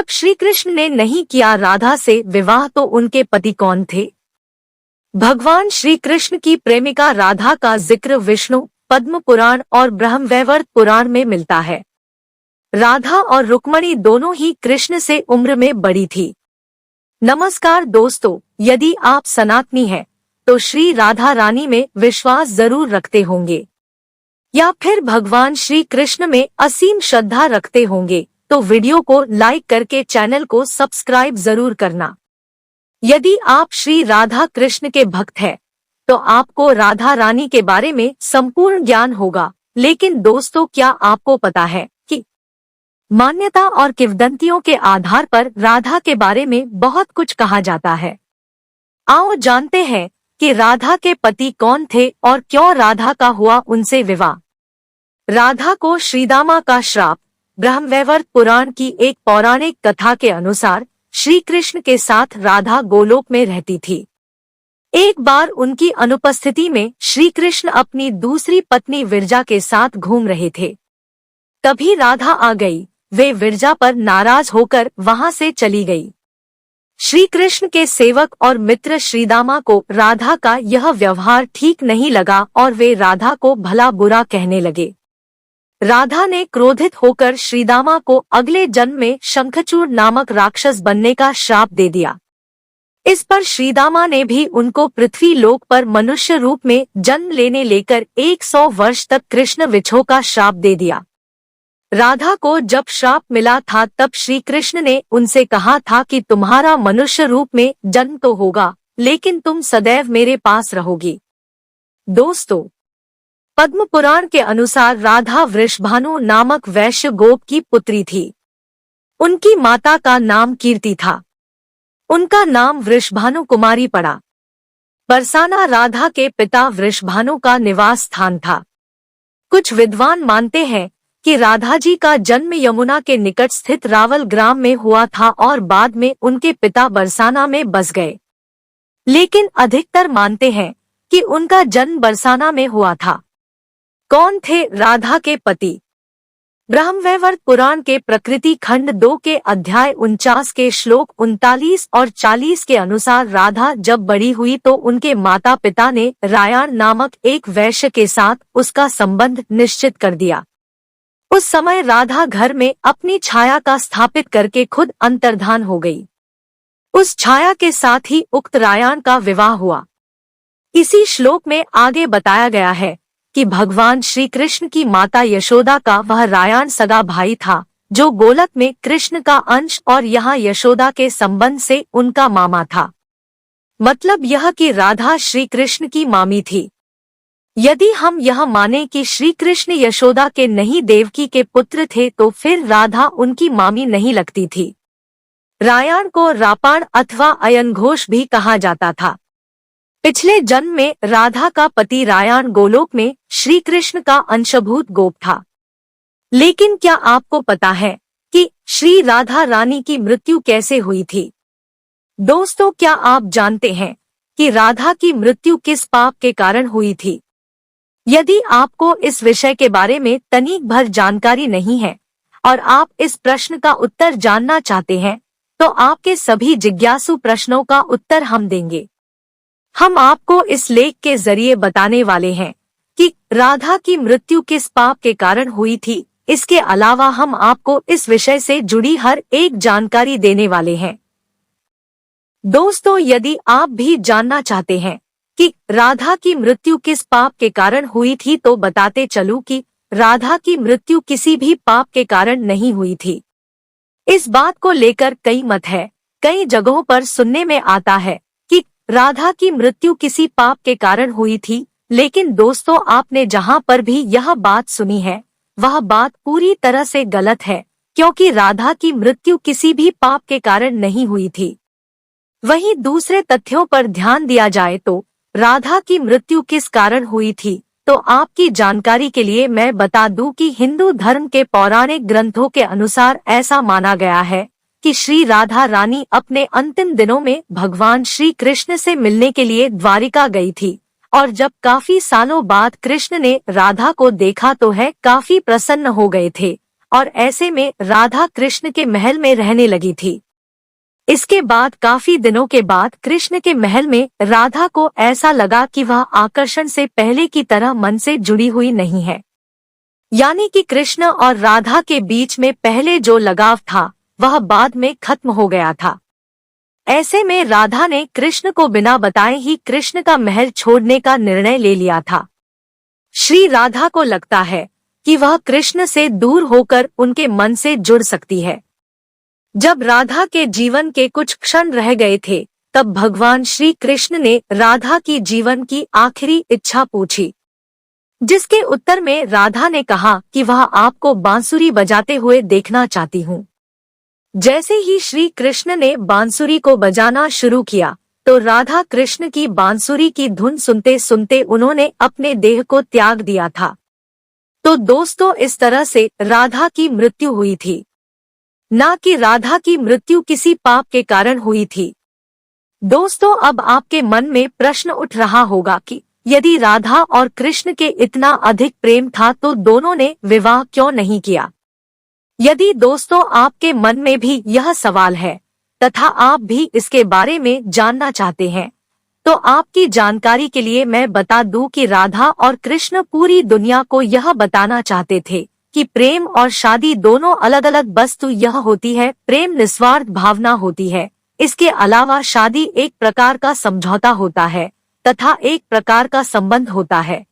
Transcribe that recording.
जब श्री कृष्ण ने नहीं किया राधा से विवाह तो उनके पति कौन थे? भगवान श्री कृष्ण की प्रेमिका राधा का जिक्र विष्णु पद्म पुराण और ब्रह्मवैवर्त पुराण में मिलता है। राधा और रुक्मणी दोनों ही कृष्ण से उम्र में बड़ी थी। नमस्कार दोस्तों, यदि आप सनातनी हैं तो श्री राधा रानी में विश्वास जरूर रखते होंगे या फिर भगवान श्री कृष्ण में असीम श्रद्धा रखते होंगे तो वीडियो को लाइक करके चैनल को सब्सक्राइब जरूर करना। यदि आप श्री राधा कृष्ण के भक्त हैं तो आपको राधा रानी के बारे में संपूर्ण ज्ञान होगा। लेकिन दोस्तों, क्या आपको पता है कि मान्यता और किंवदंतियों के आधार पर राधा के बारे में बहुत कुछ कहा जाता है। आओ जानते हैं कि राधा के पति कौन थे और क्यों राधा का हुआ उनसे विवाह। राधा को श्रीदामा का श्राप। ब्रह्मवैवर्त पुराण की एक पौराणिक कथा के अनुसार श्री कृष्ण के साथ राधा गोलोक में रहती थी। एक बार उनकी अनुपस्थिति में श्री कृष्ण अपनी दूसरी पत्नी विरजा के साथ घूम रहे थे। तभी राधा आ गई। वे विरजा पर नाराज होकर वहां से चली गई। श्री कृष्ण के सेवक और मित्र श्रीदामा को राधा का यह व्यवहार ठीक नहीं लगा और वे राधा को भला बुरा कहने लगे। राधा ने क्रोधित होकर श्रीदामा को अगले जन्म में शंखचूड़ नामक राक्षस बनने का श्राप दे दिया। इस पर श्रीदामा ने भी उनको पृथ्वी लोक पर मनुष्य रूप में जन्म लेकर 100 वर्ष तक कृष्ण विछोह का श्राप दे दिया। राधा को जब श्राप मिला था तब श्री कृष्ण ने उनसे कहा था कि तुम्हारा मनुष्य रूप में जन्म तो होगा लेकिन तुम सदैव मेरे पास रहोगी। दोस्तों, पद्म पुराण के अनुसार राधा वृषभानु नामक वैश्य गोप की पुत्री थी। उनकी माता का नाम कीर्ति था। उनका नाम वृषभानु कुमारी पड़ा। बरसाना राधा के पिता वृषभानु का निवास स्थान था। कुछ विद्वान मानते हैं कि राधा जी का जन्म यमुना के निकट स्थित रावल ग्राम में हुआ था और बाद में उनके पिता बरसाना में बस गए। लेकिन अधिकतर मानते हैं कि उनका जन्म बरसाना में हुआ था। कौन थे राधा के पति? ब्रह्मवैवर्त पुराण के प्रकृति खंड 2 के अध्याय 49 के श्लोक 39 और 40 के अनुसार राधा जब बड़ी हुई तो उनके माता पिता ने रायण नामक एक वैश्य के साथ उसका संबंध निश्चित कर दिया। उस समय राधा घर में अपनी छाया का स्थापित करके खुद अंतर्धान हो गई। उस छाया के साथ ही उक्त रायण का विवाह हुआ। इसी श्लोक में आगे बताया गया है कि भगवान श्री कृष्ण की माता यशोदा का वह रायण सगा भाई था जो गोलक में कृष्ण का अंश और यहाँ यशोदा के संबंध से उनका मामा था। मतलब यह कि राधा श्री कृष्ण की मामी थी। यदि हम यह माने कि श्री कृष्ण यशोदा के नहीं देवकी के पुत्र थे तो फिर राधा उनकी मामी नहीं लगती थी। रायण को रापाण अथवा अयन घोष भी कहा जाता था। पिछले जन्म में राधा का पति रायण गोलोक में श्री कृष्ण का अंशभूत गोप था। लेकिन क्या आपको पता है कि श्री राधा रानी की मृत्यु कैसे हुई थी? दोस्तों, क्या आप जानते हैं कि राधा की मृत्यु किस पाप के कारण हुई थी? यदि आपको इस विषय के बारे में तनिक भर जानकारी नहीं है और आप इस प्रश्न का उत्तर जानना चाहते हैं तो आपके सभी जिज्ञासु प्रश्नों का उत्तर हम देंगे। हम आपको इस लेख के जरिए बताने वाले हैं कि राधा की मृत्यु किस पाप के कारण हुई थी। इसके अलावा हम आपको इस विषय से जुड़ी हर एक जानकारी देने वाले हैं। दोस्तों, यदि आप भी जानना चाहते हैं कि राधा की मृत्यु किस पाप के कारण हुई थी तो बताते चलूं कि राधा की मृत्यु किसी भी पाप के कारण नहीं हुई थी। इस बात को लेकर कई मत है। कई जगहों पर सुनने में आता है कि राधा की मृत्यु किसी पाप के कारण हुई थी। लेकिन दोस्तों, आपने जहां पर भी यह बात सुनी है वह बात पूरी तरह से गलत है, क्योंकि राधा की मृत्यु किसी भी पाप के कारण नहीं हुई थी। वहीं दूसरे तथ्यों पर ध्यान दिया जाए तो राधा की मृत्यु किस कारण हुई थी तो आपकी जानकारी के लिए मैं बता दूं कि हिंदू धर्म के पौराणिक ग्रंथों के अनुसार ऐसा माना गया है कि श्री राधा रानी अपने अंतिम दिनों में भगवान श्री कृष्ण से मिलने के लिए द्वारिका गई थी और जब काफी सालों बाद कृष्ण ने राधा को देखा तो है काफी प्रसन्न हो गए थे और ऐसे में राधा कृष्ण के महल में रहने लगी थी। इसके बाद काफी दिनों के बाद कृष्ण के महल में राधा को ऐसा लगा कि वह आकर्षण से पहले की तरह मन से जुड़ी हुई नहीं है। यानी कि कृष्ण और राधा के बीच में पहले जो लगाव था वह बाद में खत्म हो गया था। ऐसे में राधा ने कृष्ण को बिना बताए ही कृष्ण का महल छोड़ने का निर्णय ले लिया था। श्री राधा को लगता है कि वह कृष्ण से दूर होकर उनके मन से जुड़ सकती है। जब राधा के जीवन के कुछ क्षण रह गए थे, तब भगवान श्री कृष्ण ने राधा की जीवन की आखिरी इच्छा पूछी, जिसके उत्तर में राधा ने कहा कि वह आपको बांसुरी बजाते हुए देखना चाहती हूँ। जैसे ही श्री कृष्ण ने बांसुरी को बजाना शुरू किया, तो राधा कृष्ण की बांसुरी की धुन सुनते सुनते उन्होंने अपने देह को त्याग दिया था। तो दोस्तों, इस तरह से राधा की मृत्यु हुई थी, ना कि राधा की मृत्यु किसी पाप के कारण हुई थी। दोस्तों, अब आपके मन में प्रश्न उठ रहा होगा कि यदि राधा और कृष्ण के इतना अधिक प्रेम था तो दोनों ने विवाह क्यों नहीं किया। यदि दोस्तों आपके मन में भी यह सवाल है तथा आप भी इसके बारे में जानना चाहते हैं, तो आपकी जानकारी के लिए मैं बता दूं कि राधा और कृष्ण पूरी दुनिया को यह बताना चाहते थे कि प्रेम और शादी दोनों अलग अलग वस्तु यह होती है। प्रेम निस्वार्थ भावना होती है। इसके अलावा शादी एक प्रकार का समझौता होता है तथा एक प्रकार का संबंध होता है।